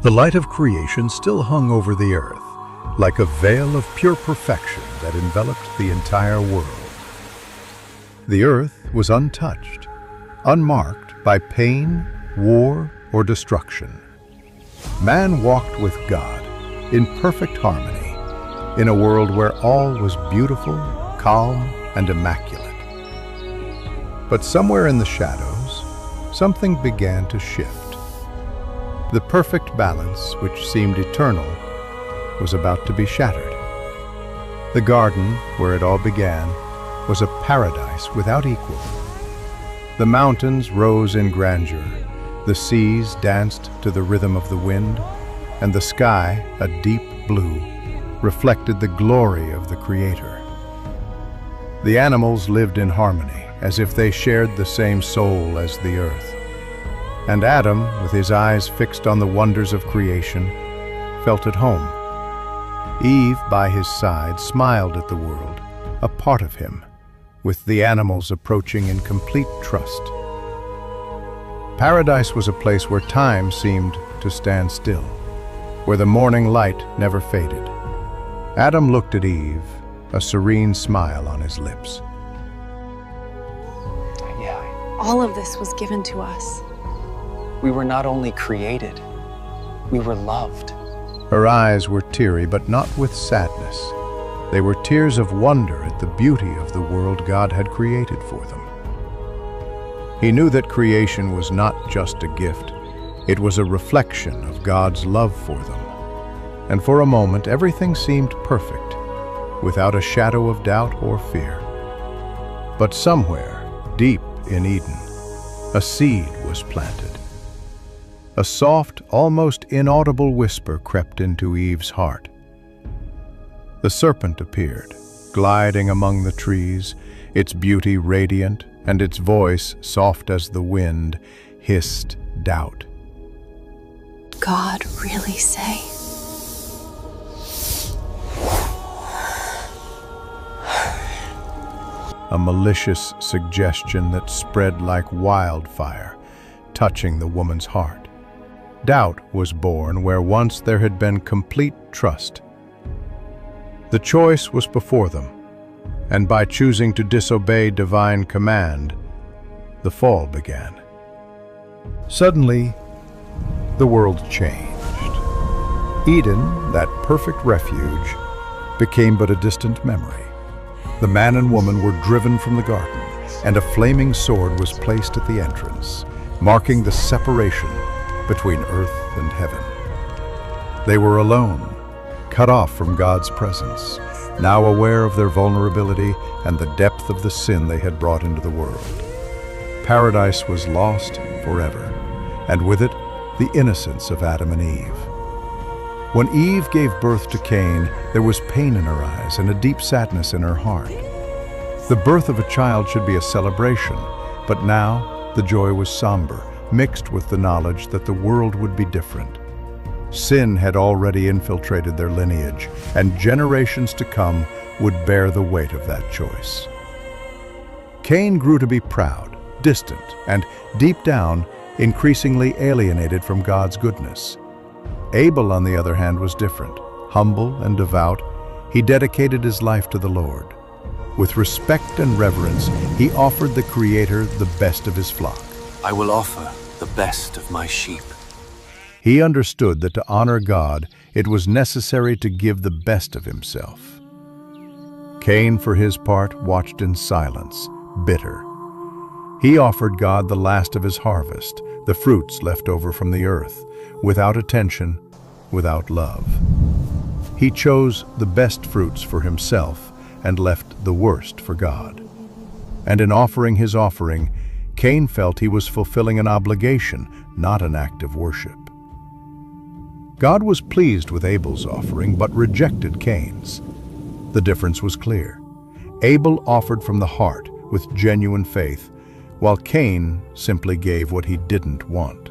The light of creation still hung over the earth, like a veil of pure perfection that enveloped the entire world. The earth was untouched, unmarked by pain, war, or destruction. Man walked with God in perfect harmony, in a world where all was beautiful, calm, and immaculate. But somewhere in the shadows, something began to shift. The perfect balance, which seemed eternal, was about to be shattered. The garden, where it all began, was a paradise without equal. The mountains rose in grandeur, the seas danced to the rhythm of the wind, and the sky, a deep blue, reflected the glory of the Creator. The animals lived in harmony, as if they shared the same soul as the earth. And Adam, with his eyes fixed on the wonders of creation, felt at home. Eve, by his side, smiled at the world, a part of him, with the animals approaching in complete trust. Paradise was a place where time seemed to stand still, where the morning light never faded. Adam looked at Eve, a serene smile on his lips. All of this was given to us. We were not only created, we were loved. Her eyes were teary, but not with sadness. They were tears of wonder at the beauty of the world God had created for them. He knew that creation was not just a gift, it was a reflection of God's love for them. And for a moment, everything seemed perfect, without a shadow of doubt or fear. But somewhere, deep in Eden, a seed was planted. A soft, almost inaudible whisper crept into Eve's heart. The serpent appeared, gliding among the trees, its beauty radiant, and its voice, soft as the wind, hissed doubt. God really say? A malicious suggestion that spread like wildfire, touching the woman's heart. Doubt was born where once there had been complete trust. The choice was before them, and by choosing to disobey divine command, the fall began. Suddenly, the world changed. Eden, that perfect refuge, became but a distant memory. The man and woman were driven from the garden, and a flaming sword was placed at the entrance, marking the separation between earth and heaven. They were alone, cut off from God's presence, now aware of their vulnerability and the depth of the sin they had brought into the world. Paradise was lost forever, and with it, the innocence of Adam and Eve. When Eve gave birth to Cain, there was pain in her eyes and a deep sadness in her heart. The birth of a child should be a celebration, but now the joy was somber, mixed with the knowledge that the world would be different. Sin had already infiltrated their lineage, and generations to come would bear the weight of that choice. Cain grew to be proud, distant, and deep down, increasingly alienated from God's goodness. Abel, on the other hand, was different. Humble and devout, he dedicated his life to the Lord. With respect and reverence, he offered the Creator the best of his flock. I will offer the best of my sheep. He understood that to honor God, it was necessary to give the best of himself. Cain, for his part, watched in silence, bitter. He offered God the last of his harvest, the fruits left over from the earth, without attention, without love. He chose the best fruits for himself and left the worst for God. And in offering his offering, Cain felt he was fulfilling an obligation, not an act of worship. God was pleased with Abel's offering, but rejected Cain's. The difference was clear. Abel offered from the heart, with genuine faith, while Cain simply gave what he didn't want.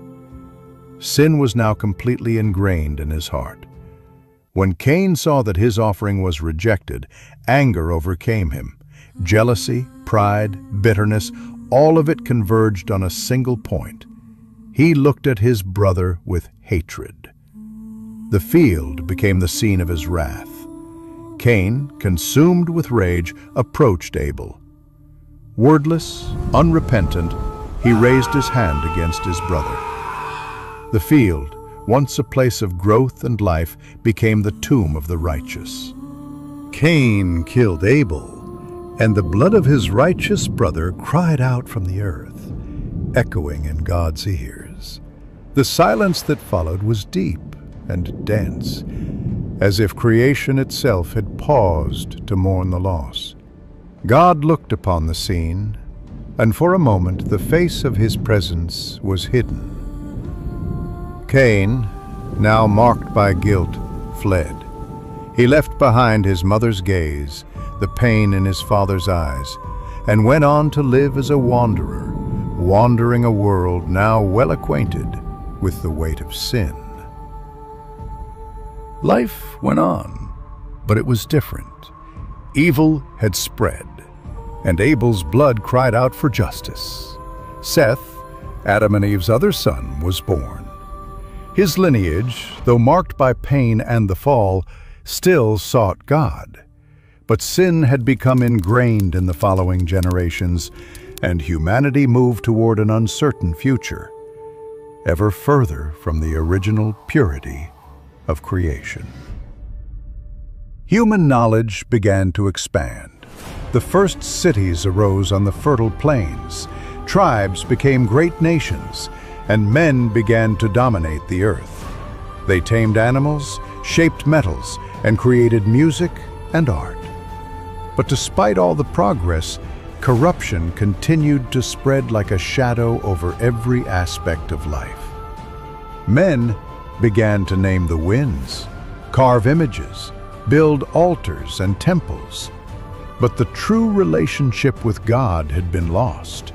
Sin was now completely ingrained in his heart. When Cain saw that his offering was rejected, anger overcame him. Jealousy, pride, bitterness, all of it converged on a single point. He looked at his brother with hatred. The field became the scene of his wrath. Cain, consumed with rage, approached Abel. Wordless, unrepentant, he raised his hand against his brother. The field, once a place of growth and life, became the tomb of the righteous. Cain killed Abel, and the blood of his righteous brother cried out from the earth, echoing in God's ears. The silence that followed was deep and dense, as if creation itself had paused to mourn the loss. God looked upon the scene, and for a moment the face of his presence was hidden. Cain, now marked by guilt, fled. He left behind his mother's gaze, the pain in his father's eyes, and went on to live as a wanderer, wandering a world now well acquainted with the weight of sin. Life went on, but it was different. Evil had spread, and Abel's blood cried out for justice. Seth, Adam and Eve's other son, was born. His lineage, though marked by pain and the fall, still sought God. But sin had become ingrained in the following generations, and humanity moved toward an uncertain future, ever further from the original purity of creation. Human knowledge began to expand. The first cities arose on the fertile plains, tribes became great nations, and men began to dominate the earth. They tamed animals, shaped metals, and created music and art. But despite all the progress, corruption continued to spread like a shadow over every aspect of life. Men began to name the winds, carve images, build altars and temples. But the true relationship with God had been lost,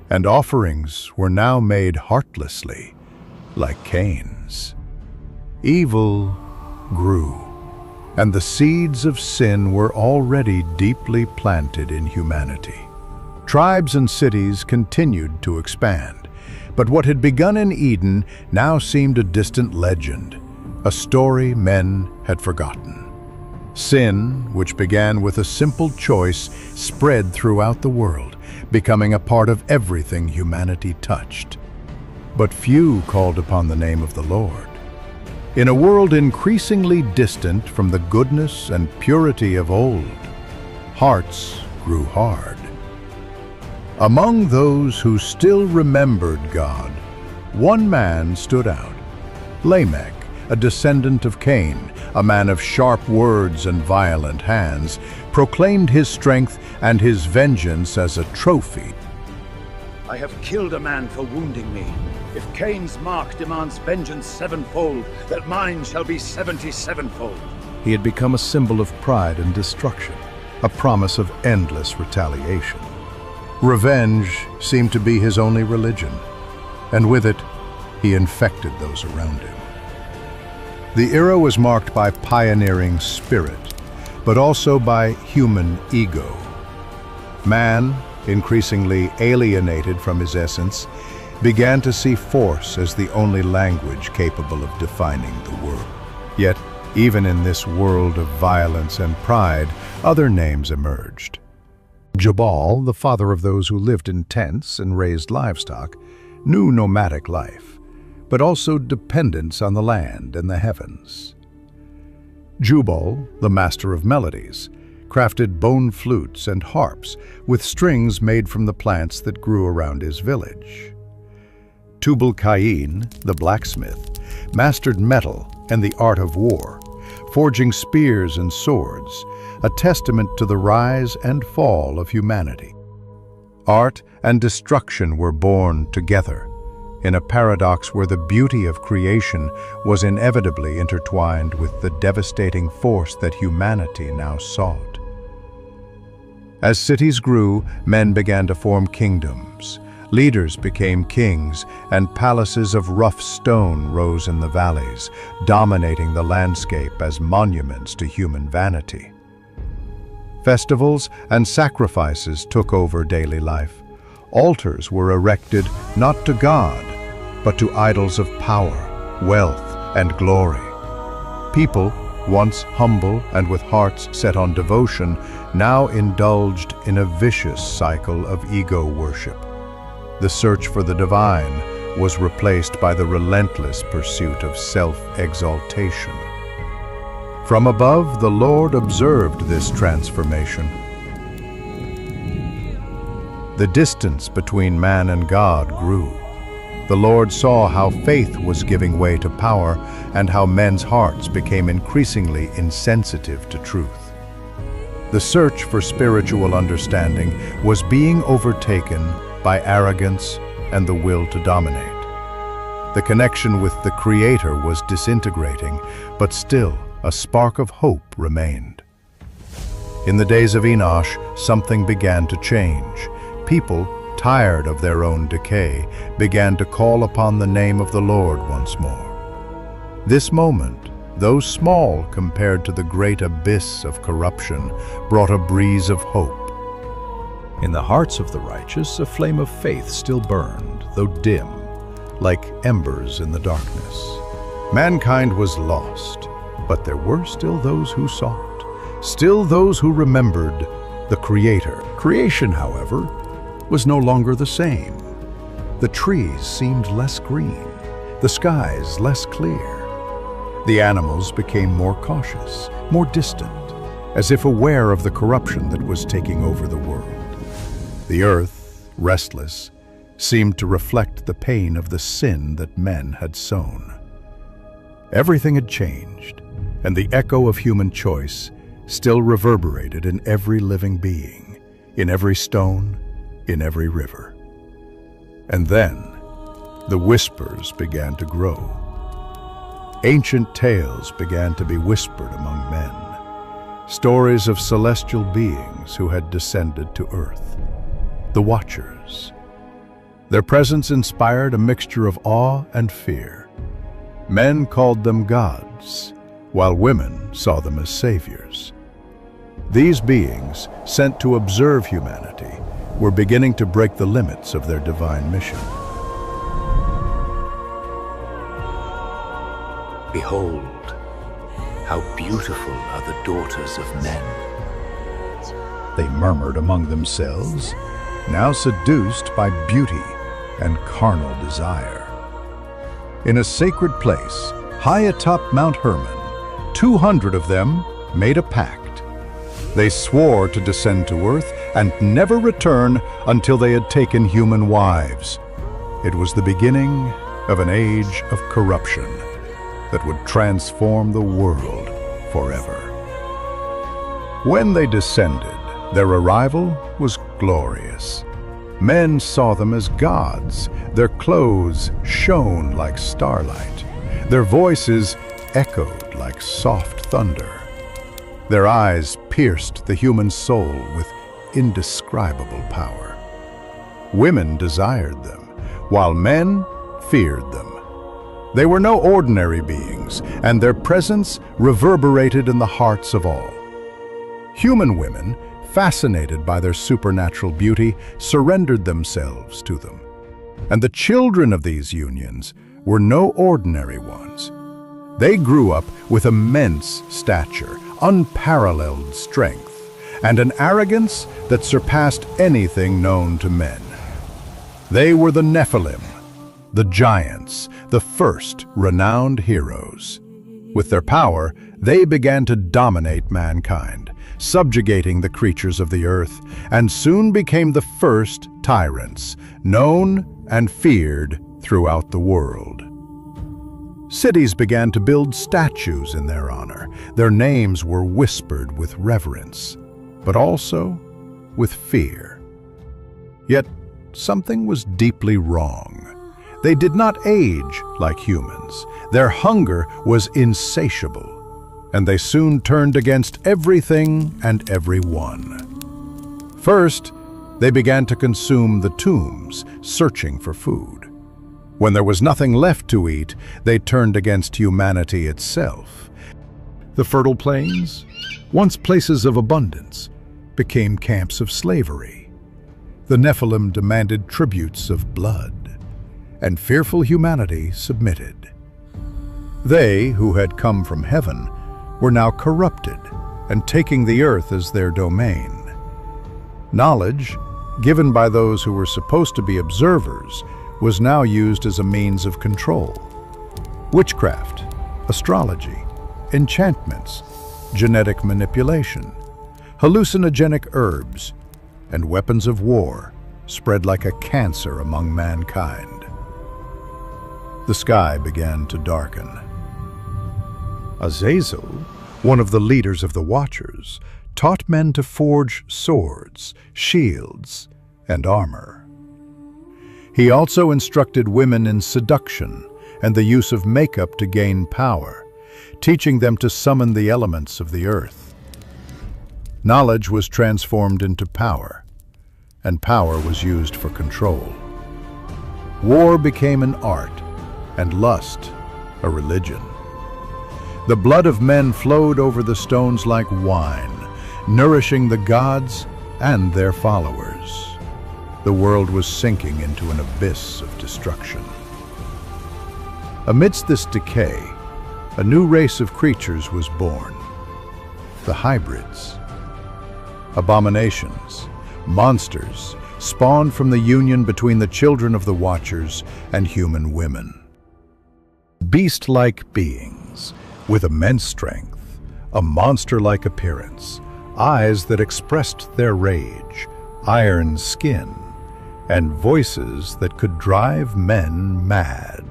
and offerings were now made heartlessly, like Cain's. Evil grew, and the seeds of sin were already deeply planted in humanity. Tribes and cities continued to expand, but what had begun in Eden now seemed a distant legend, a story men had forgotten. Sin, which began with a simple choice, spread throughout the world, becoming a part of everything humanity touched. But few called upon the name of the Lord. In a world increasingly distant from the goodness and purity of old, hearts grew hard. Among those who still remembered God, one man stood out, Lamech, a descendant of Cain, a man of sharp words and violent hands, proclaimed his strength and his vengeance as a trophy. I have killed a man for wounding me. If Cain's mark demands vengeance sevenfold, that mine shall be 77-fold. He had become a symbol of pride and destruction, a promise of endless retaliation. Revenge seemed to be his only religion, and with it, he infected those around him. The era was marked by pioneering spirit, but also by human ego. Man, increasingly alienated from his essence, began to see force as the only language capable of defining the world. Yet, even in this world of violence and pride, other names emerged. Jabal, the father of those who lived in tents and raised livestock, knew nomadic life, but also dependence on the land and the heavens. Jubal, the master of melodies, crafted bone flutes and harps with strings made from the plants that grew around his village. Tubal-Cain, the blacksmith, mastered metal and the art of war, forging spears and swords, a testament to the rise and fall of humanity. Art and destruction were born together, in a paradox where the beauty of creation was inevitably intertwined with the devastating force that humanity now sought. As cities grew, men began to form kingdoms. Leaders became kings, and palaces of rough stone rose in the valleys, dominating the landscape as monuments to human vanity. Festivals and sacrifices took over daily life. Altars were erected not to God, but to idols of power, wealth, and glory. People, once humble and with hearts set on devotion, now indulged in a vicious cycle of ego worship. The search for the divine was replaced by the relentless pursuit of self-exaltation. From above, the Lord observed this transformation. The distance between man and God grew. The Lord saw how faith was giving way to power and how men's hearts became increasingly insensitive to truth. The search for spiritual understanding was being overtaken by arrogance and the will to dominate. The connection with the Creator was disintegrating, but still a spark of hope remained. In the days of Enosh, something began to change. People, tired of their own decay, began to call upon the name of the Lord once more. This moment, though small compared to the great abyss of corruption, brought a breeze of hope. In the hearts of the righteous, a flame of faith still burned, though dim, like embers in the darkness. Mankind was lost, but there were still those who sought, still those who remembered the Creator. Creation, however, was no longer the same. The trees seemed less green, the skies less clear. The animals became more cautious, more distant, as if aware of the corruption that was taking over the world. The earth, restless, seemed to reflect the pain of the sin that men had sown. Everything had changed, and the echo of human choice still reverberated in every living being, in every stone, in every river. And then, the whispers began to grow. Ancient tales began to be whispered among men, stories of celestial beings who had descended to earth, the Watchers. Their presence inspired a mixture of awe and fear. Men called them gods, while women saw them as saviors. These beings, sent to observe humanity, were beginning to break the limits of their divine mission. Behold, how beautiful are the daughters of men. They murmured among themselves, now seduced by beauty and carnal desire. In a sacred place, high atop Mount Hermon, 200 of them made a pact. They swore to descend to earth and never return until they had taken human wives. It was the beginning of an age of corruption that would transform the world forever. When they descended, their arrival was glorious. Men saw them as gods. Their clothes shone like starlight. Their voices echoed like soft thunder. Their eyes pierced the human soul with indescribable power. Women desired them, while men feared them. They were no ordinary beings, and their presence reverberated in the hearts of all. Human women, fascinated by their supernatural beauty, surrendered themselves to them. And the children of these unions were no ordinary ones. They grew up with immense stature, unparalleled strength, and an arrogance that surpassed anything known to men. They were the Nephilim, the giants, the first renowned heroes. With their power, they began to dominate mankind, subjugating the creatures of the earth, and soon became the first tyrants, known and feared throughout the world. Cities began to build statues in their honor. Their names were whispered with reverence, but also with fear. Yet something was deeply wrong. They did not age like humans. Their hunger was insatiable, and they soon turned against everything and everyone. First, they began to consume the tombs, searching for food. When there was nothing left to eat, they turned against humanity itself. The fertile plains, once places of abundance, became camps of slavery. The Nephilim demanded tributes of blood, and fearful humanity submitted. They, who had come from heaven, were now corrupted and taking the earth as their domain. Knowledge, given by those who were supposed to be observers, was now used as a means of control. Witchcraft, astrology, enchantments, genetic manipulation, hallucinogenic herbs, and weapons of war spread like a cancer among mankind. The sky began to darken. Azazel, one of the leaders of the Watchers, taught men to forge swords, shields, and armor. He also instructed women in seduction and the use of makeup to gain power, teaching them to summon the elements of the earth. Knowledge was transformed into power, and power was used for control. War became an art, and lust a religion. The blood of men flowed over the stones like wine, nourishing the gods and their followers. The world was sinking into an abyss of destruction. Amidst this decay, a new race of creatures was born. The hybrids. Abominations, monsters, spawned from the union between the children of the Watchers and human women. Beast-like beings, with immense strength, a monster-like appearance, eyes that expressed their rage, iron skin, and voices that could drive men mad.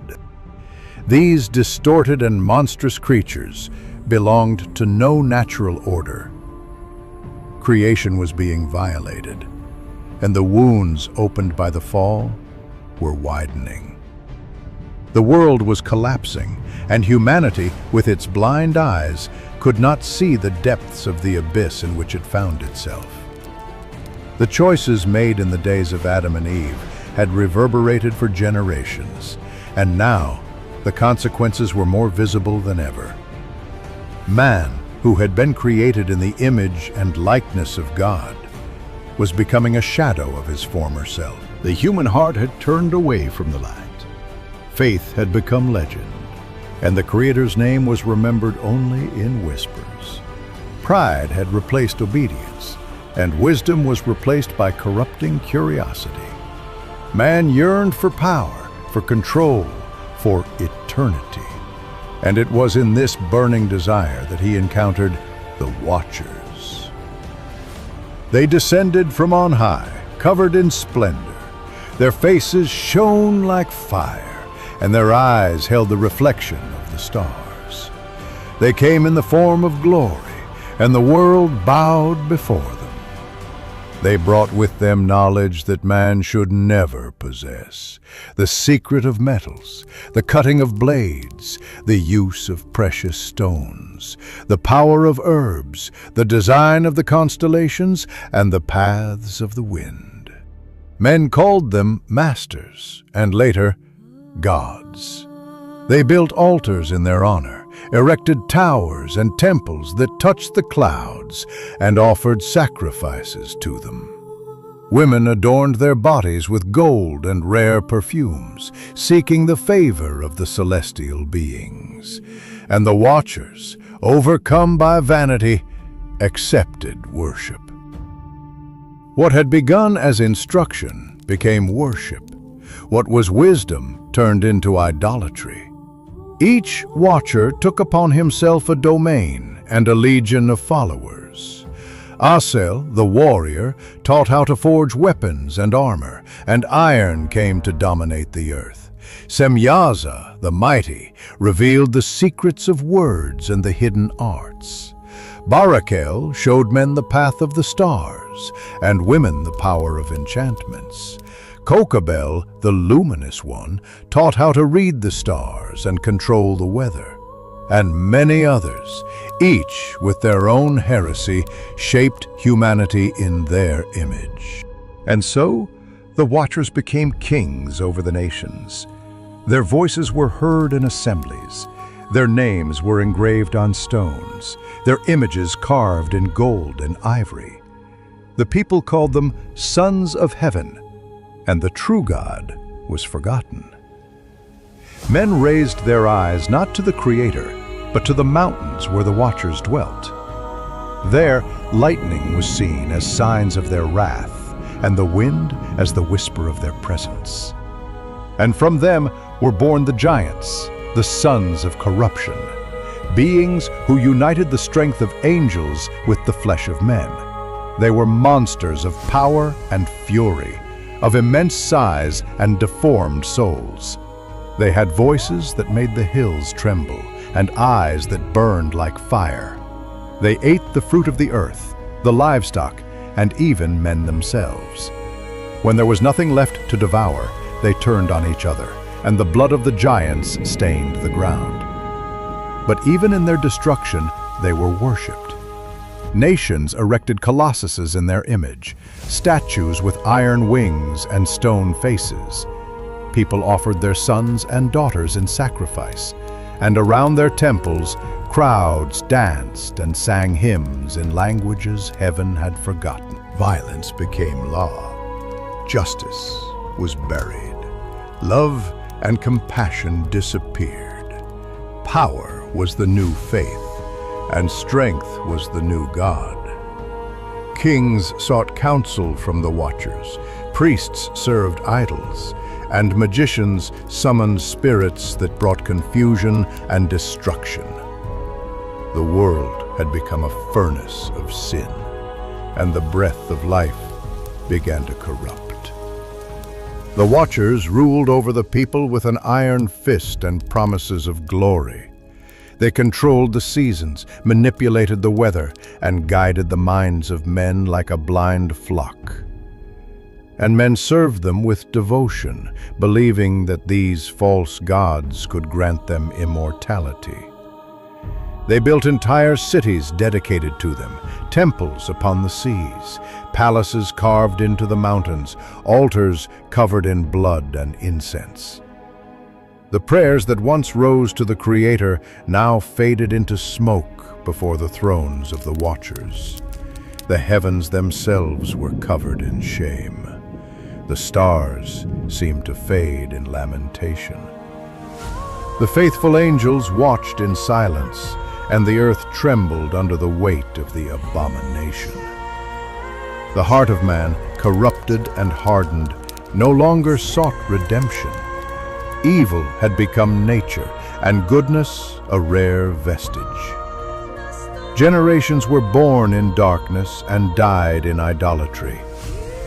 These distorted and monstrous creatures belonged to no natural order. Creation was being violated, and the wounds opened by the fall were widening. The world was collapsing, and humanity, with its blind eyes, could not see the depths of the abyss in which it found itself. The choices made in the days of Adam and Eve had reverberated for generations, and now the consequences were more visible than ever. Man, who had been created in the image and likeness of God, was becoming a shadow of his former self. The human heart had turned away from the light. Faith had become legend, and the Creator's name was remembered only in whispers. Pride had replaced obedience, and wisdom was replaced by corrupting curiosity. Man yearned for power, for control, for eternity. And it was in this burning desire that he encountered the Watchers. They descended from on high, covered in splendor. Their faces shone like fire, and their eyes held the reflection of the stars. They came in the form of glory, and the world bowed before them. They brought with them knowledge that man should never possess, the secret of metals, the cutting of blades, the use of precious stones, the power of herbs, the design of the constellations, and the paths of the wind. Men called them masters, and later, gods. They built altars in their honor, erected towers and temples that touched the clouds, and offered sacrifices to them. Women adorned their bodies with gold and rare perfumes, seeking the favor of the celestial beings. And the Watchers, overcome by vanity, accepted worship. What had begun as instruction became worship. What was wisdom turned into idolatry. Each Watcher took upon himself a domain and a legion of followers. Asel, the warrior, taught how to forge weapons and armor, and iron came to dominate the earth. Semyaza, the mighty, revealed the secrets of words and the hidden arts. Barakel showed men the path of the stars, and women the power of enchantments. Kokabel, the luminous one, taught how to read the stars and control the weather. And many others, each with their own heresy, shaped humanity in their image. And so, the Watchers became kings over the nations. Their voices were heard in assemblies. Their names were engraved on stones, their images carved in gold and ivory. The people called them sons of heaven, and the true God was forgotten. Men raised their eyes not to the Creator, but to the mountains where the Watchers dwelt. There, lightning was seen as signs of their wrath, and the wind as the whisper of their presence. And from them were born the giants, the sons of corruption, beings who united the strength of angels with the flesh of men. They were monsters of power and fury, of immense size and deformed souls. They had voices that made the hills tremble, and eyes that burned like fire. They ate the fruit of the earth, the livestock, and even men themselves. When there was nothing left to devour, they turned on each other, and the blood of the giants stained the ground. But even in their destruction, they were worshipped. Nations erected colossuses in their image, statues with iron wings and stone faces. People offered their sons and daughters in sacrifice, and around their temples, crowds danced and sang hymns in languages heaven had forgotten. Violence became law. Justice was buried. Love and compassion disappeared. Power was the new faith, and strength was the new God. Kings sought counsel from the Watchers, priests served idols, and magicians summoned spirits that brought confusion and destruction. The world had become a furnace of sin, and the breath of life began to corrupt. The Watchers ruled over the people with an iron fist and promises of glory. They controlled the seasons, manipulated the weather, and guided the minds of men like a blind flock. And men served them with devotion, believing that these false gods could grant them immortality. They built entire cities dedicated to them, temples upon the seas, palaces carved into the mountains, altars covered in blood and incense. The prayers that once rose to the Creator now faded into smoke before the thrones of the Watchers. The heavens themselves were covered in shame. The stars seemed to fade in lamentation. The faithful angels watched in silence, and the earth trembled under the weight of the abomination. The heart of man, corrupted and hardened, no longer sought redemption. Evil had become nature, and goodness a rare vestige. Generations were born in darkness and died in idolatry.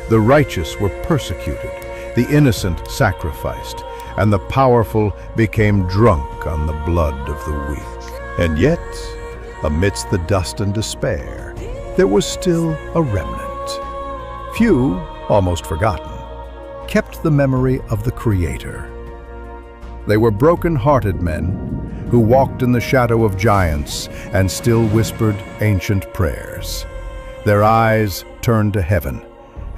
The righteous were persecuted, the innocent sacrificed, and the powerful became drunk on the blood of the weak. And yet, amidst the dust and despair, there was still a remnant. Few, almost forgotten, kept the memory of the Creator. They were broken-hearted men who walked in the shadow of giants and still whispered ancient prayers. Their eyes turned to heaven,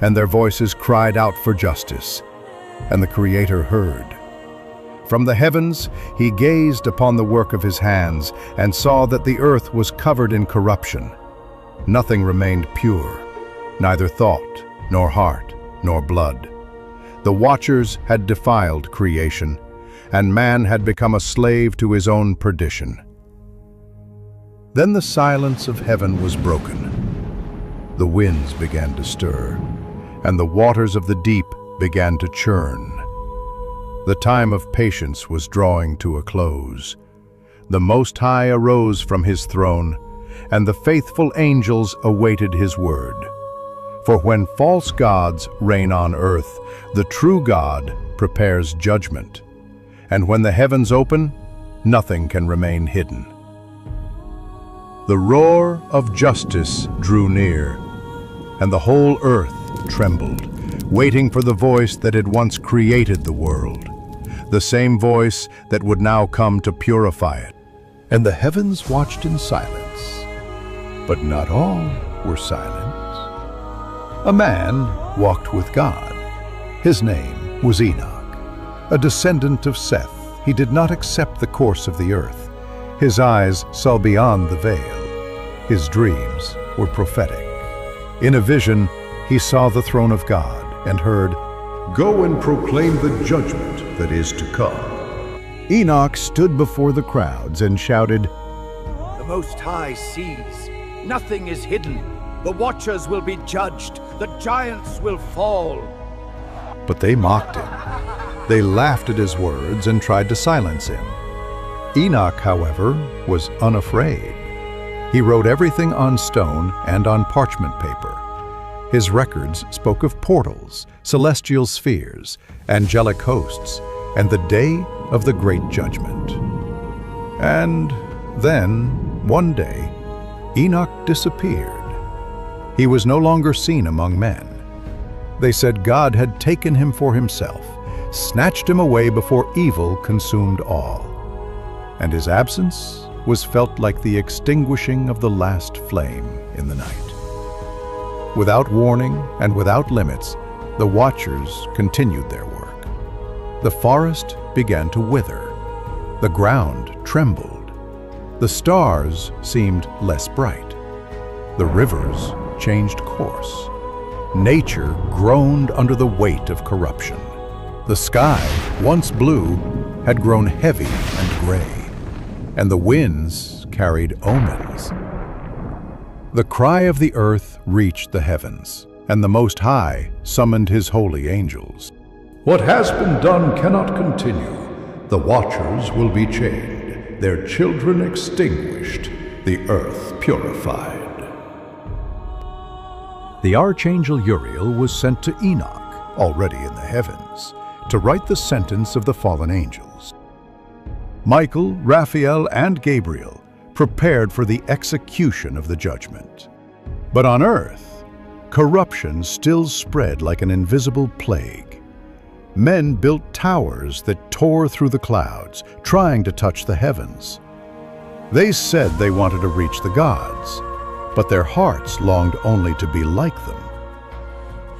and their voices cried out for justice, and the Creator heard. From the heavens he gazed upon the work of his hands and saw that the earth was covered in corruption. Nothing remained pure, neither thought, nor heart, nor blood. The Watchers had defiled creation, and man had become a slave to his own perdition. Then the silence of heaven was broken. The winds began to stir, and the waters of the deep began to churn. The time of patience was drawing to a close. The Most High arose from his throne, and the faithful angels awaited his word. For when false gods reign on earth, the true God prepares judgment. And when the heavens open, nothing can remain hidden. The roar of justice drew near, and the whole earth trembled, waiting for the voice that had once created the world, the same voice that would now come to purify it. And the heavens watched in silence, but not all were silent. A man walked with God. His name was Enoch. A descendant of Seth, he did not accept the course of the earth. His eyes saw beyond the veil. His dreams were prophetic. In a vision, he saw the throne of God and heard, "Go and proclaim the judgment that is to come." Enoch stood before the crowds and shouted, The Most High sees. Nothing is hidden. The Watchers will be judged. The giants will fall. But they mocked him. They laughed at his words and tried to silence him. Enoch, however, was unafraid. He wrote everything on stone and on parchment paper. His records spoke of portals, celestial spheres, angelic hosts, and the day of the great judgment. And then, one day, Enoch disappeared. He was no longer seen among men. They said God had taken him for himself, snatched him away before evil consumed all. And his absence was felt like the extinguishing of the last flame in the night. Without warning and without limits, the Watchers continued their work. The forest began to wither. The ground trembled. The stars seemed less bright. The rivers changed course. Nature groaned under the weight of corruption. The sky, once blue, had grown heavy and gray, and the winds carried omens. The cry of the earth reached the heavens, and the Most High summoned his holy angels. What has been done cannot continue. The Watchers will be chained, their children extinguished, the earth purified. The archangel Uriel was sent to Enoch, already in the heavens, to write the sentence of the fallen angels. Michael, Raphael, and Gabriel prepared for the execution of the judgment. But on earth, corruption still spread like an invisible plague. Men built towers that tore through the clouds, trying to touch the heavens. They said they wanted to reach the gods, but their hearts longed only to be like them.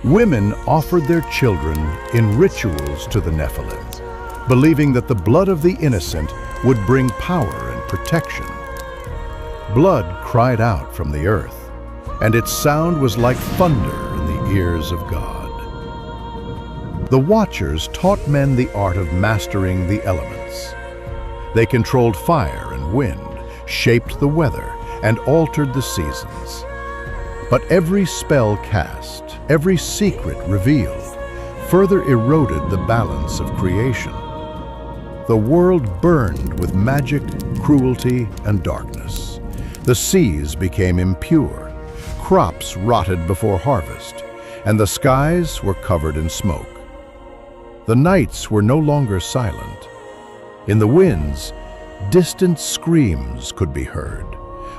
Women offered their children in rituals to the Nephilim, believing that the blood of the innocent would bring power and protection. Blood cried out from the earth, and its sound was like thunder in the ears of God. The Watchers taught men the art of mastering the elements. They controlled fire and wind, shaped the weather, and altered the seasons. But every spell cast, every secret revealed, further eroded the balance of creation. The world burned with magic, cruelty, and darkness. The seas became impure, crops rotted before harvest, and the skies were covered in smoke. The nights were no longer silent. In the winds, distant screams could be heard,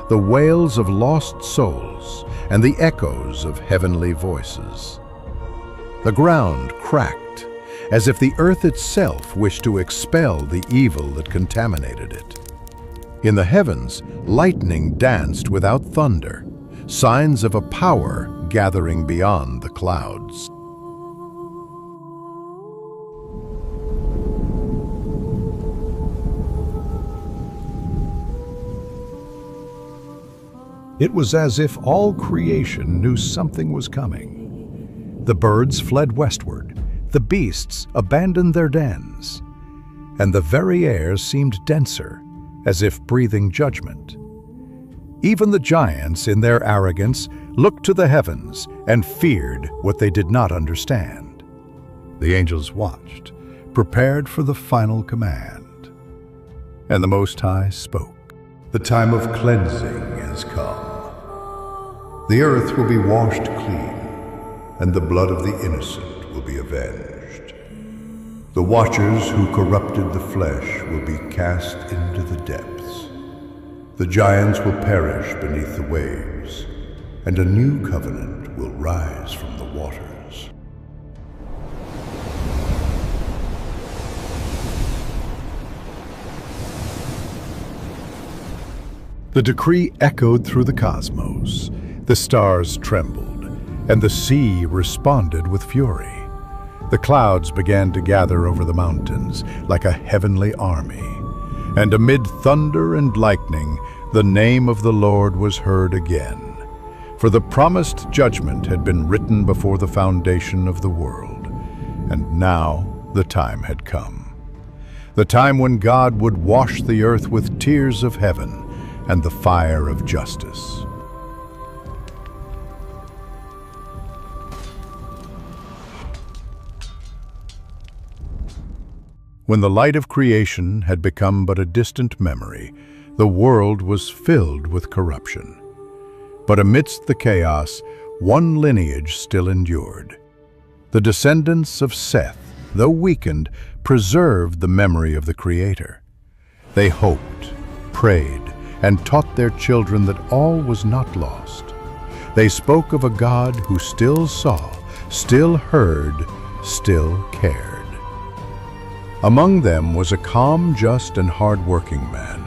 the wails of lost souls and the echoes of heavenly voices. The ground cracked, as if the earth itself wished to expel the evil that contaminated it. In the heavens, lightning danced without thunder, signs of a power gathering beyond the clouds. It was as if all creation knew something was coming. The birds fled westward, the beasts abandoned their dens, and the very air seemed denser, as if breathing judgment. Even the giants, in their arrogance, looked to the heavens and feared what they did not understand. The angels watched, prepared for the final command. And the Most High spoke. The time of cleansing is come. The earth will be washed clean, and the blood of the innocent will be avenged. The Watchers who corrupted the flesh will be cast into the depths. The giants will perish beneath the waves, and a new covenant will rise from the waters. The decree echoed through the cosmos. The stars trembled, and the sea responded with fury. The clouds began to gather over the mountains like a heavenly army, and amid thunder and lightning, the name of the Lord was heard again. For the promised judgment had been written before the foundation of the world, and now the time had come. the time when God would wash the earth with tears of heaven and the fire of justice. When the light of creation had become but a distant memory, the world was filled with corruption. But amidst the chaos, one lineage still endured. The descendants of Seth, though weakened, preserved the memory of the Creator. They hoped, prayed, and taught their children that all was not lost. They spoke of a God who still saw, still heard, still cared. Among them was a calm, just, and hard-working man.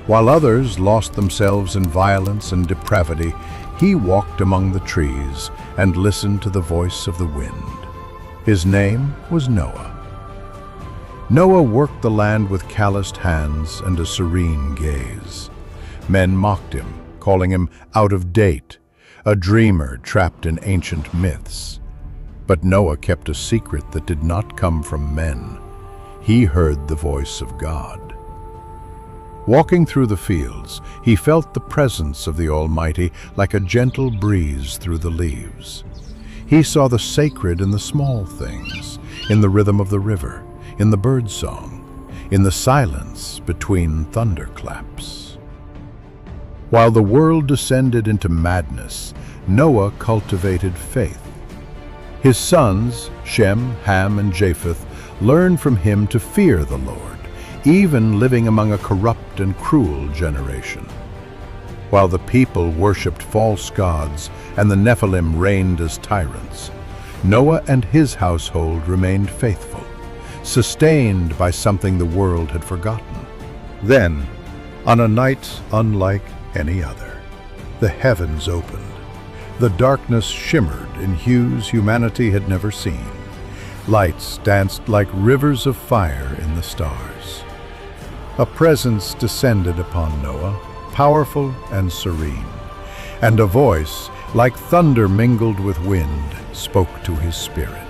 While others lost themselves in violence and depravity, he walked among the trees and listened to the voice of the wind. His name was Noah. Noah worked the land with calloused hands and a serene gaze. Men mocked him, calling him out of date, a dreamer trapped in ancient myths. But Noah kept a secret that did not come from men. He heard the voice of God. Walking through the fields, he felt the presence of the Almighty like a gentle breeze through the leaves. He saw the sacred in the small things, in the rhythm of the river, in the bird song, in the silence between thunderclaps. While the world descended into madness, Noah cultivated faith. His sons, Shem, Ham, and Japheth, learned from him to fear the Lord, even living among a corrupt and cruel generation. While the people worshipped false gods and the Nephilim reigned as tyrants, Noah and his household remained faithful, sustained by something the world had forgotten. Then, on a night unlike any other, the heavens opened. The darkness shimmered in hues humanity had never seen. Lights danced like rivers of fire in the stars. A presence descended upon Noah, powerful and serene, and a voice, like thunder mingled with wind, spoke to his spirit.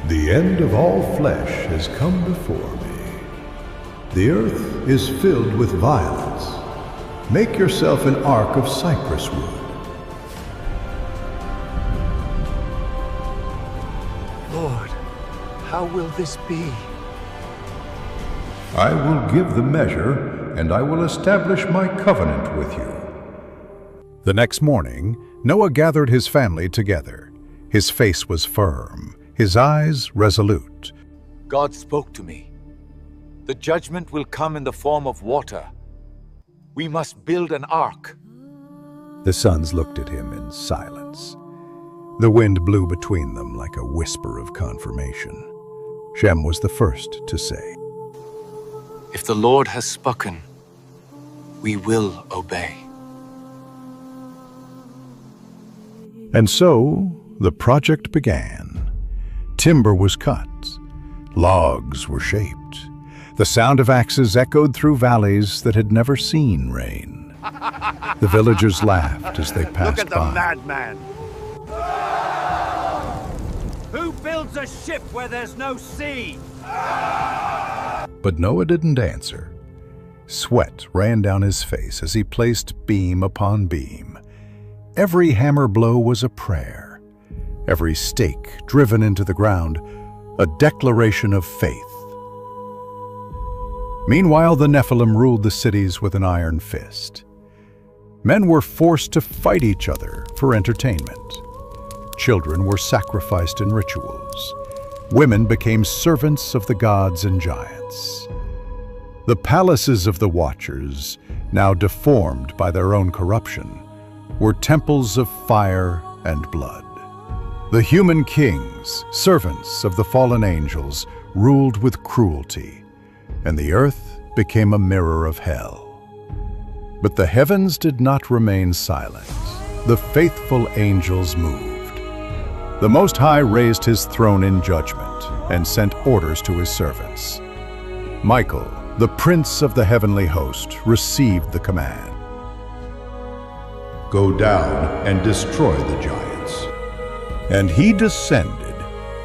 The end of all flesh has come before me. The earth is filled with violence. Make yourself an ark of cypress wood. Lord, how will this be? I will give the measure, and I will establish my covenant with you. The next morning, Noah gathered his family together. His face was firm, his eyes resolute. God spoke to me. The judgment will come in the form of water. We must build an ark. The sons looked at him in silence. The wind blew between them like a whisper of confirmation. Shem was the first to say, If the Lord has spoken, we will obey. And so the project began. Timber was cut. Logs were shaped. The sound of axes echoed through valleys that had never seen rain. The villagers laughed as they passed Look at the by. madman! Who builds a ship where there's no sea? But Noah didn't answer. Sweat ran down his face as he placed beam upon beam. Every hammer blow was a prayer. Every stake driven into the ground, a declaration of faith. Meanwhile, the Nephilim ruled the cities with an iron fist. Men were forced to fight each other for entertainment. Children were sacrificed in rituals. Women became servants of the gods and giants. The palaces of the Watchers, now deformed by their own corruption, were temples of fire and blood. The human kings, servants of the fallen angels, ruled with cruelty, and the earth became a mirror of hell. But the heavens did not remain silent. The faithful angels moved. The Most High raised his throne in judgment and sent orders to his servants. Michael, the prince of the heavenly host, received the command. Go down and destroy the giants. And he descended,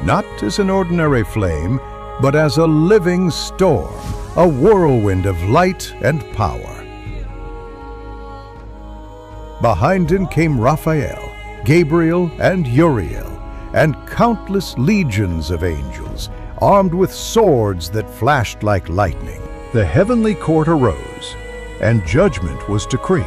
not as an ordinary flame, but as a living storm, a whirlwind of light and power. Behind him came Raphael, Gabriel, and Uriel, and countless legions of angels, armed with swords that flashed like lightning. The heavenly court arose, and judgment was decreed.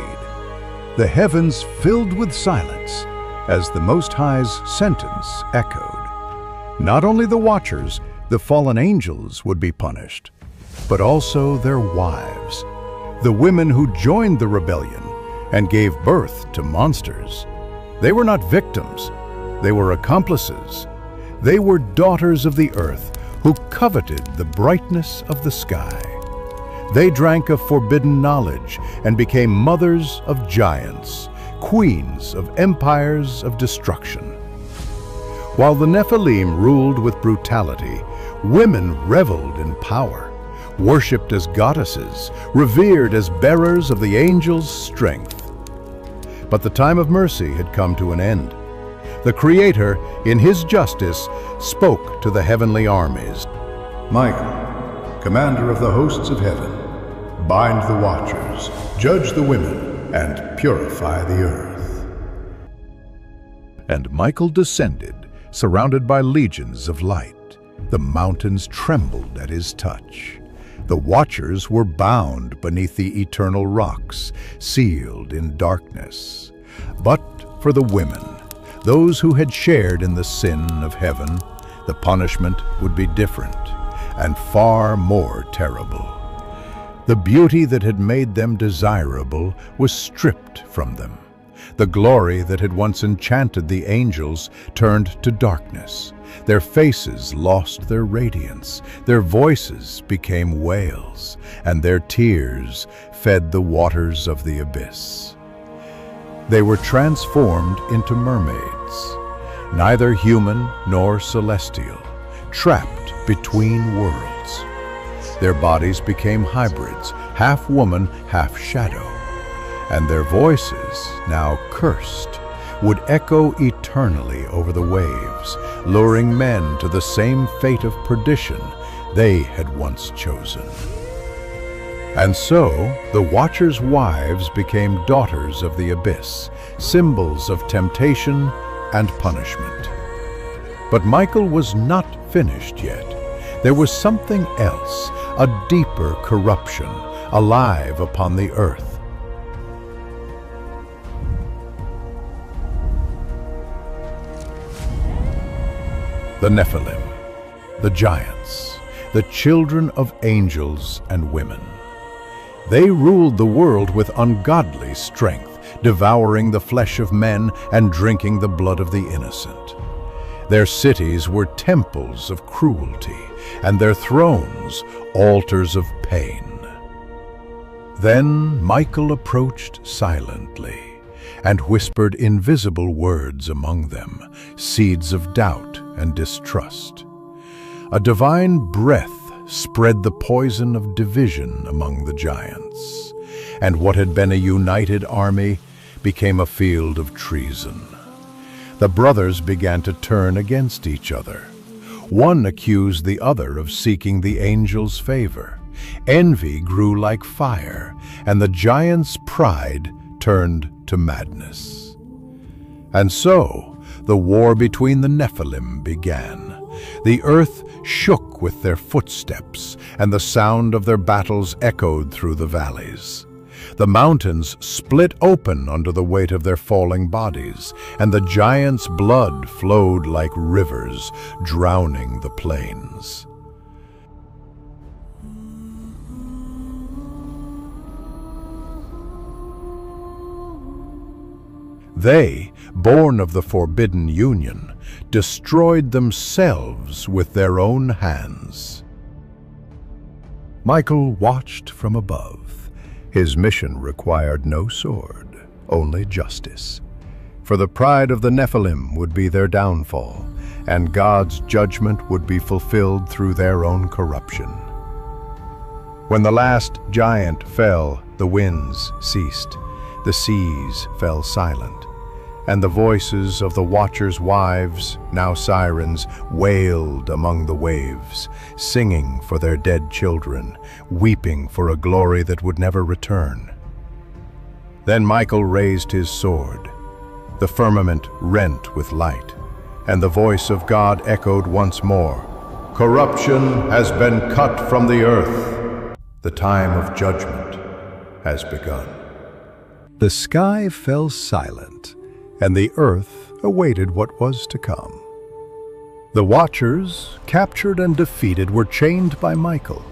The heavens filled with silence as the Most High's sentence echoed. Not only the watchers, the fallen angels would be punished, but also their wives, the women who joined the rebellion and gave birth to monsters. They were not victims, they were accomplices. They were daughters of the earth who coveted the brightness of the sky. They drank of forbidden knowledge and became mothers of giants, queens of empires of destruction. While the Nephilim ruled with brutality, women reveled in power, worshipped as goddesses, revered as bearers of the angels' strength. But the time of mercy had come to an end. The Creator, in His justice, spoke to the heavenly armies. Michael, commander of the hosts of heaven, bind the watchers, judge the women, and purify the earth. And Michael descended, surrounded by legions of light. The mountains trembled at his touch. The watchers were bound beneath the eternal rocks, sealed in darkness. But for the women, those who had shared in the sin of heaven, the punishment would be different and far more terrible. The beauty that had made them desirable was stripped from them. The glory that had once enchanted the angels turned to darkness. Their faces lost their radiance, their voices became wails, and their tears fed the waters of the abyss. They were transformed into mermaids, neither human nor celestial, trapped between worlds. Their bodies became hybrids, half woman, half shadow, and their voices, now cursed, would echo eternally over the waves, luring men to the same fate of perdition they had once chosen. And so, the Watchers' wives became daughters of the abyss, symbols of temptation and punishment. But Michael was not finished yet. There was something else, a deeper corruption, alive upon the earth. The Nephilim, the giants, the children of angels and women. They ruled the world with ungodly strength, devouring the flesh of men and drinking the blood of the innocent. Their cities were temples of cruelty, and their thrones altars of pain. Then Michael approached silently and whispered invisible words among them, seeds of doubt and distrust. A divine breath spread the poison of division among the giants, and what had been a united army became a field of treason. The brothers began to turn against each other. One accused the other of seeking the angels' favor. Envy grew like fire, and the giants' pride turned to madness. And so, the war between the Nephilim began. The earth shook with their footsteps, and the sound of their battles echoed through the valleys. The mountains split open under the weight of their falling bodies, and the giants' blood flowed like rivers, drowning the plains. They, born of the forbidden union, destroyed themselves with their own hands. Michael watched from above. His mission required no sword, only justice. For the pride of the Nephilim would be their downfall, and God's judgment would be fulfilled through their own corruption. When the last giant fell, the winds ceased. The seas fell silent, and the voices of the watchers' wives, now sirens, wailed among the waves, singing for their dead children, weeping for a glory that would never return. Then Michael raised his sword. The firmament rent with light, and the voice of God echoed once more, "Corruption has been cut from the earth. The time of judgment has begun." The sky fell silent, and the earth awaited what was to come. The Watchers, captured and defeated, were chained by Michael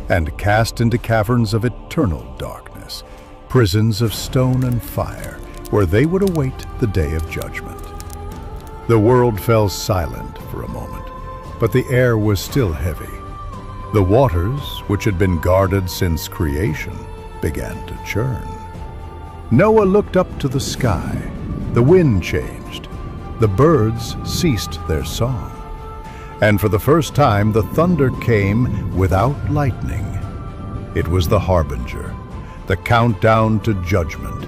and cast into caverns of eternal darkness, prisons of stone and fire, where they would await the day of judgment. The world fell silent for a moment, but the air was still heavy. The waters, which had been guarded since creation, began to churn. Noah looked up to the sky. The wind changed. The birds ceased their song. And for the first time, the thunder came without lightning. It was the harbinger, the countdown to judgment.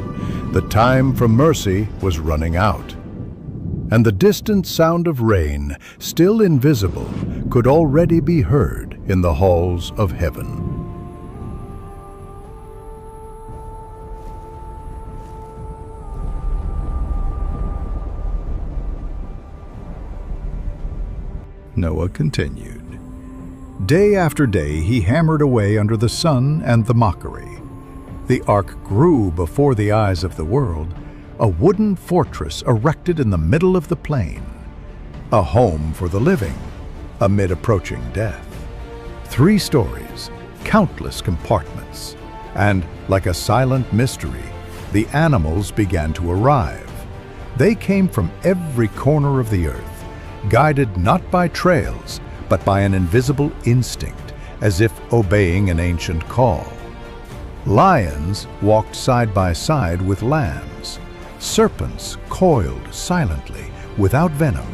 The time for mercy was running out. And the distant sound of rain, still invisible, could already be heard in the halls of heaven. Noah continued. Day after day he hammered away under the sun and the mockery. The ark grew before the eyes of the world, a wooden fortress erected in the middle of the plain, a home for the living amid approaching death. 3 stories, countless compartments, and, like a silent mystery, the animals began to arrive. They came from every corner of the earth, guided not by trails, but by an invisible instinct, as if obeying an ancient call. Lions walked side by side with lambs. Serpents coiled silently, without venom.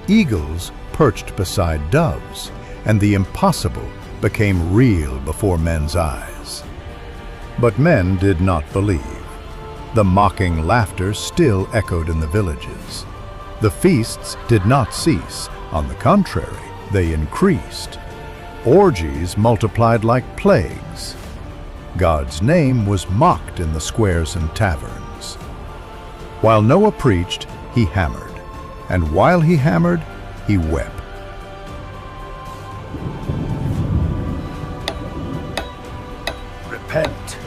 Eagles perched beside doves, and the impossible became real before men's eyes. But men did not believe. The mocking laughter still echoed in the villages. The feasts did not cease. On the contrary, they increased. Orgies multiplied like plagues. God's name was mocked in the squares and taverns. While Noah preached, he hammered, and while he hammered, he wept. Repent.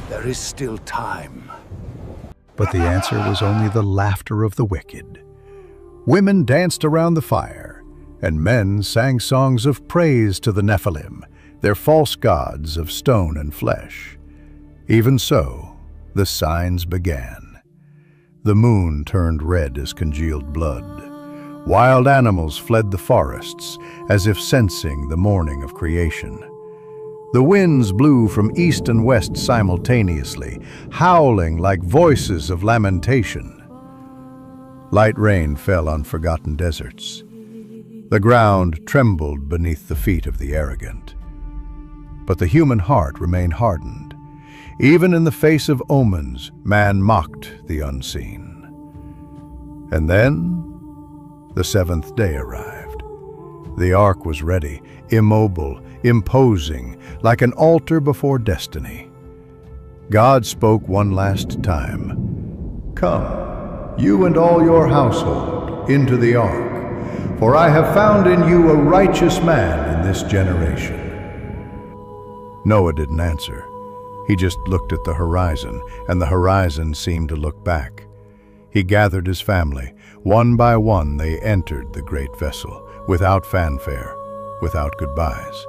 There is still time. But the answer was only the laughter of the wicked. Women danced around the fire, and men sang songs of praise to the Nephilim, their false gods of stone and flesh. Even so, the signs began. The moon turned red as congealed blood. Wild animals fled the forests, as if sensing the morning of creation. The winds blew from east and west simultaneously, howling like voices of lamentation. Light rain fell on forgotten deserts. The ground trembled beneath the feet of the arrogant. But the human heart remained hardened. Even in the face of omens, man mocked the unseen. And then, the 7th day arrived. The ark was ready, immobile, imposing, like an altar before destiny. God spoke one last time. "Come, you and all your household, into the ark, for I have found in you a righteous man in this generation." Noah didn't answer. He just looked at the horizon, and the horizon seemed to look back. He gathered his family. One by one they entered the great vessel, without fanfare, without goodbyes.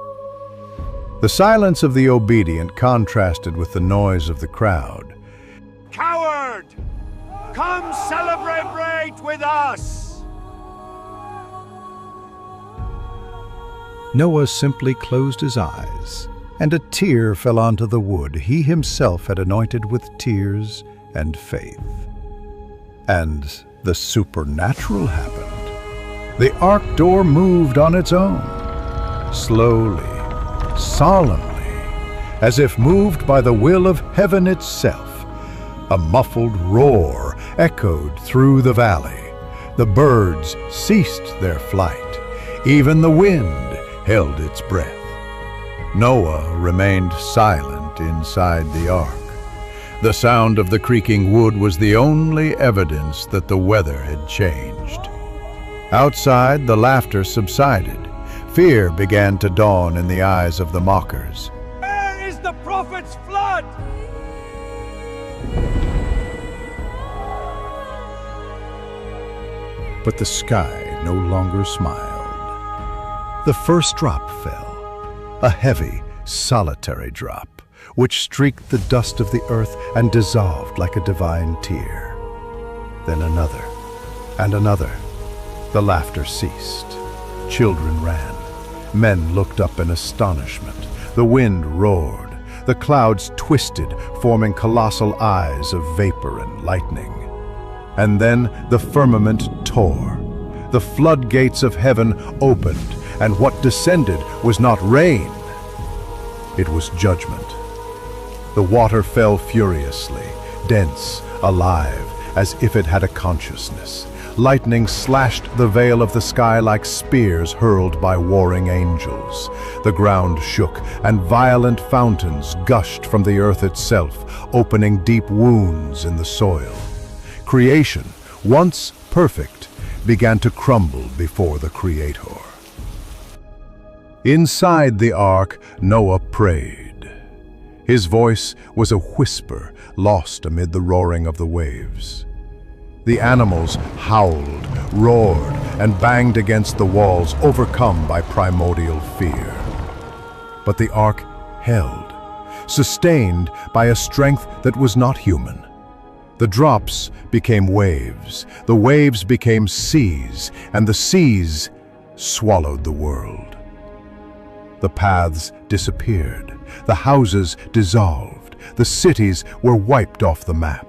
The silence of the obedient contrasted with the noise of the crowd. Coward! Come celebrate with us! Noah simply closed his eyes, and a tear fell onto the wood he himself had anointed with tears and faith. And the supernatural happened. The ark door moved on its own, slowly, solemnly, as if moved by the will of heaven itself. A muffled roar echoed through the valley. The birds ceased their flight. Even the wind held its breath. Noah remained silent inside the ark. The sound of the creaking wood was the only evidence that the weather had changed. Outside, the laughter subsided. Fear began to dawn in the eyes of the mockers. Where is the prophet's flood? But the sky no longer smiled. The first drop fell, a heavy, solitary drop, which streaked the dust of the earth and dissolved like a divine tear. Then another, and another. The laughter ceased. Children ran. Men looked up in astonishment. The wind roared. The clouds twisted, forming colossal eyes of vapor and lightning. And then the firmament tore. The floodgates of heaven opened, and what descended was not rain. It was judgment. The water fell furiously, dense, alive, as if it had a consciousness. Lightning slashed the veil of the sky like spears hurled by warring angels. The ground shook, and violent fountains gushed from the earth itself, opening deep wounds in the soil. Creation, once perfect, began to crumble before the Creator. Inside the ark, Noah prayed. His voice was a whisper lost amid the roaring of the waves. The animals howled, roared, and banged against the walls, overcome by primordial fear. But the ark held, sustained by a strength that was not human. The drops became waves, the waves became seas, and the seas swallowed the world. The paths disappeared, the houses dissolved, the cities were wiped off the map.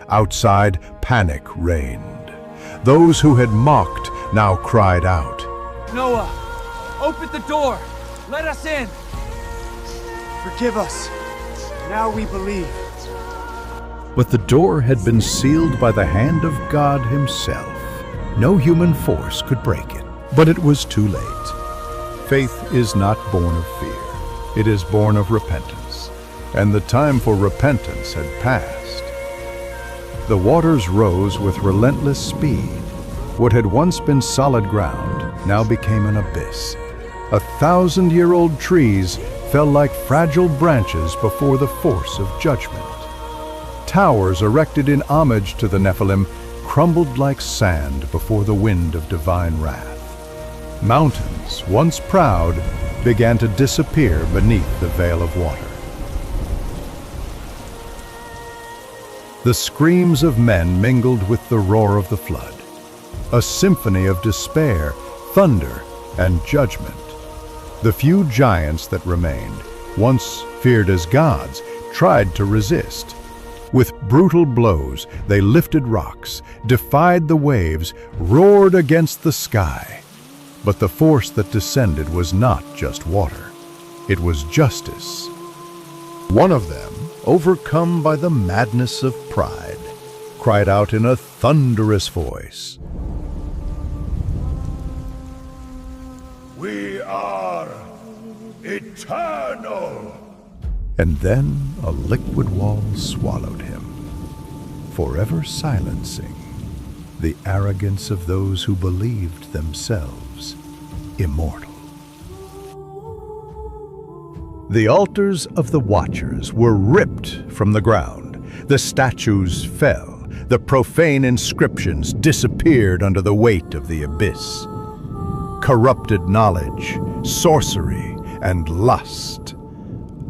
Outside, panic reigned. Those who had mocked now cried out. Noah, open the door. Let us in. Forgive us. Now we believe. But the door had been sealed by the hand of God himself. No human force could break it. But it was too late. Faith is not born of fear. It is born of repentance. And the time for repentance had passed. The waters rose with relentless speed. What had once been solid ground now became an abyss. 1,000-year-old trees fell like fragile branches before the force of judgment. Towers erected in homage to the Nephilim crumbled like sand before the wind of divine wrath. Mountains, once proud, began to disappear beneath the veil of water. The screams of men mingled with the roar of the flood, a symphony of despair, thunder, and judgment. The few giants that remained, once feared as gods, tried to resist. With brutal blows, they lifted rocks, defied the waves, roared against the sky. But the force that descended was not just water. It was justice. One of them, overcome by the madness of pride, cried out in a thunderous voice, We are eternal! And then a liquid wall swallowed him, forever silencing the arrogance of those who believed themselves immortal. The altars of the Watchers were ripped from the ground. The statues fell. The profane inscriptions disappeared under the weight of the abyss. Corrupted knowledge, sorcery, and lust,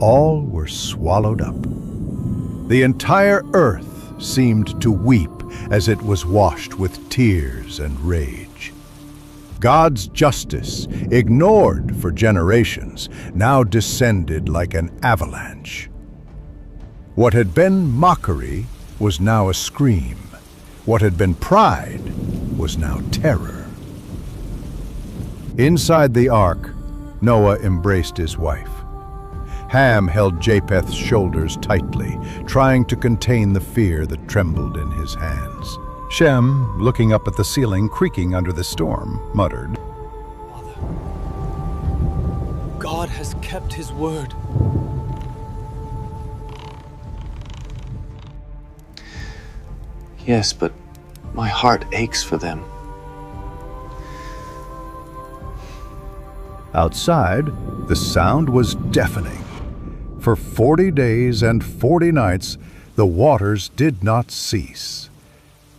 all were swallowed up. The entire earth seemed to weep as it was washed with tears and rage. God's justice, ignored for generations, now descended like an avalanche. What had been mockery was now a scream. What had been pride was now terror. Inside the ark, Noah embraced his wife. Ham held Japheth's shoulders tightly, trying to contain the fear that trembled in his hands. Shem, looking up at the ceiling creaking under the storm, muttered, Father, God has kept his word. Yes, but my heart aches for them. Outside, the sound was deafening. For 40 days and 40 nights, the waters did not cease.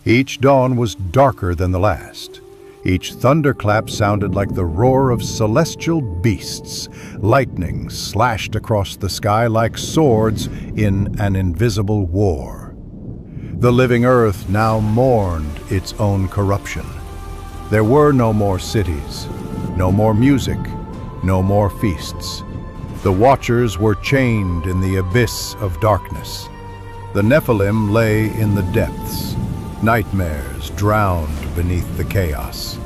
Each dawn was darker than the last. Each thunderclap sounded like the roar of celestial beasts. Lightning slashed across the sky like swords in an invisible war. The living earth now mourned its own corruption. There were no more cities, no more music, no more feasts. The watchers were chained in the abyss of darkness. The Nephilim lay in the depths. Nightmares drowned beneath the chaos.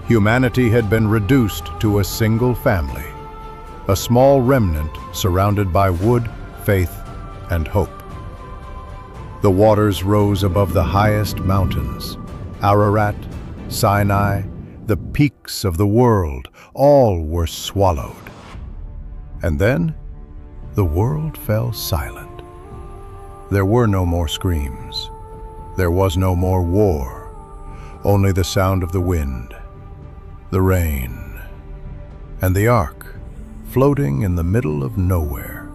Humanity had been reduced to a single family, a small remnant surrounded by wood, faith, and hope. The waters rose above the highest mountains. Ararat, Sinai, the peaks of the world, all were swallowed. And then, the world fell silent. There were no more screams. There was no more war, only the sound of the wind, the rain, and the ark floating in the middle of nowhere.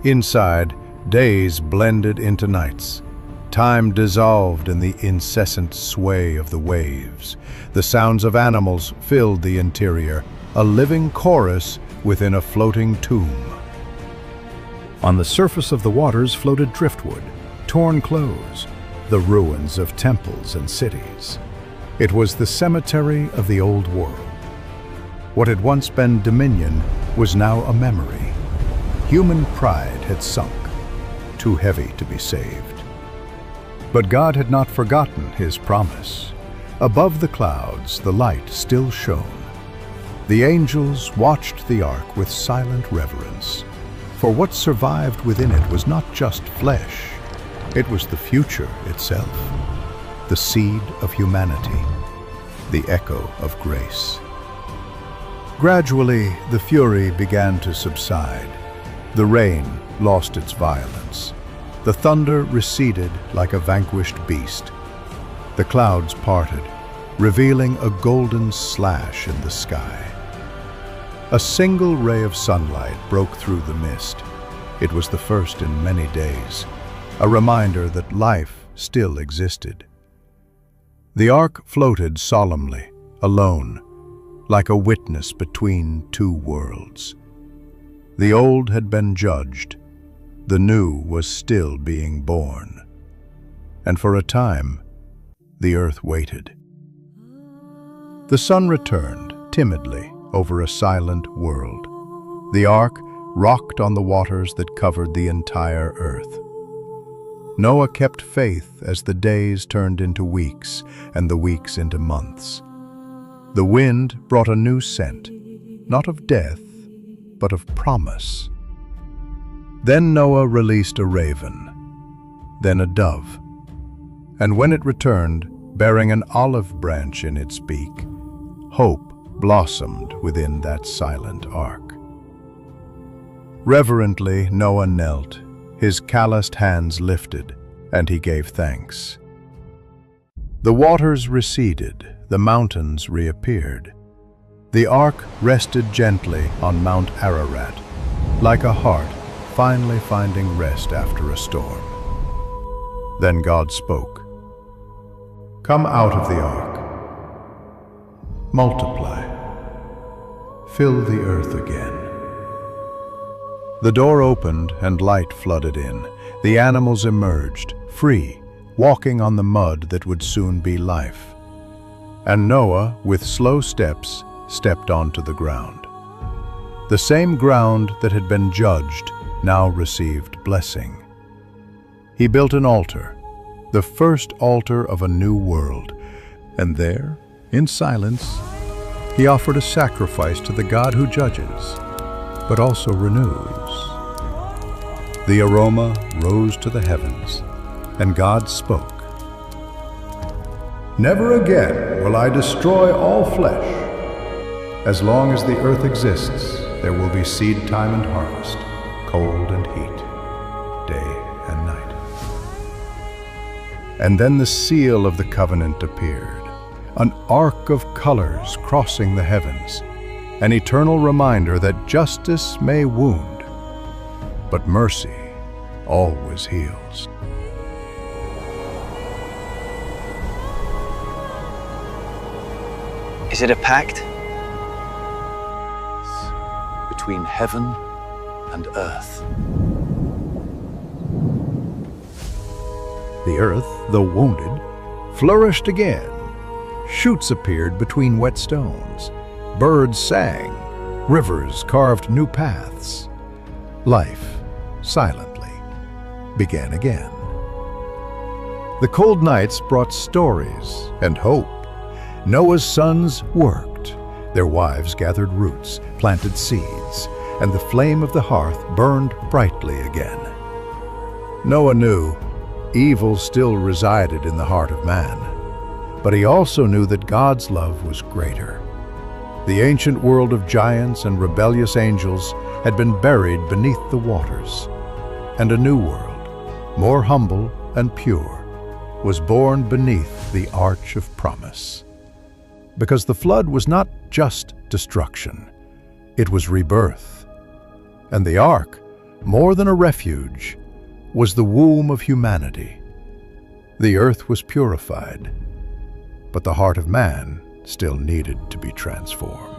Inside, days blended into nights. Time dissolved in the incessant sway of the waves. The sounds of animals filled the interior, a living chorus within a floating tomb. On the surface of the waters floated driftwood, torn clothes, the ruins of temples and cities. It was the cemetery of the old world. What had once been dominion was now a memory. Human pride had sunk, too heavy to be saved. But God had not forgotten his promise. Above the clouds, the light still shone. The angels watched the ark with silent reverence, for what survived within it was not just flesh, it was the future itself, the seed of humanity, the echo of grace. Gradually, the fury began to subside. The rain lost its violence. The thunder receded like a vanquished beast. The clouds parted, revealing a golden slash in the sky. A single ray of sunlight broke through the mist. It was the first in many days, a reminder that life still existed. The ark floated solemnly, alone, like a witness between two worlds. The old had been judged. The new was still being born. And for a time, the earth waited. The sun returned, timidly, over a silent world. The ark rocked on the waters that covered the entire earth. Noah kept faith as the days turned into weeks and the weeks into months. The wind brought a new scent, not of death, but of promise. Then Noah released a raven, then a dove, and when it returned, bearing an olive branch in its beak, hope blossomed within that silent ark. Reverently, Noah knelt, his calloused hands lifted, and he gave thanks. The waters receded, the mountains reappeared. The ark rested gently on Mount Ararat, like a heart finally finding rest after a storm. Then God spoke. "Come out of the ark. Multiply. Fill the earth again." The door opened and light flooded in. The animals emerged, free, walking on the mud that would soon be life. And Noah, with slow steps, stepped onto the ground. The same ground that had been judged now received blessing. He built an altar, the first altar of a new world, and there, in silence, he offered a sacrifice to the God who judges. but also renews. The aroma rose to the heavens, and God spoke. Never again will I destroy all flesh. As long as the earth exists, there will be seed time and harvest, cold and heat, day and night. And then the seal of the covenant appeared, an arc of colors crossing the heavens, an eternal reminder that justice may wound, but mercy always heals. Is it a pact? Between heaven and earth. The earth, though wounded, flourished again. Shoots appeared between wet stones. Birds sang. Rivers carved new paths. Life, silently, began again. The cold nights brought stories and hope. Noah's sons worked. Their wives gathered roots, planted seeds, and the flame of the hearth burned brightly again. Noah knew evil still resided in the heart of man, but he also knew that God's love was greater. The ancient world of giants and rebellious angels had been buried beneath the waters, and a new world, more humble and pure, was born beneath the arch of promise. Because the flood was not just destruction, it was rebirth. And the ark, more than a refuge, was the womb of humanity. The earth was purified, but the heart of man still needed to be transformed.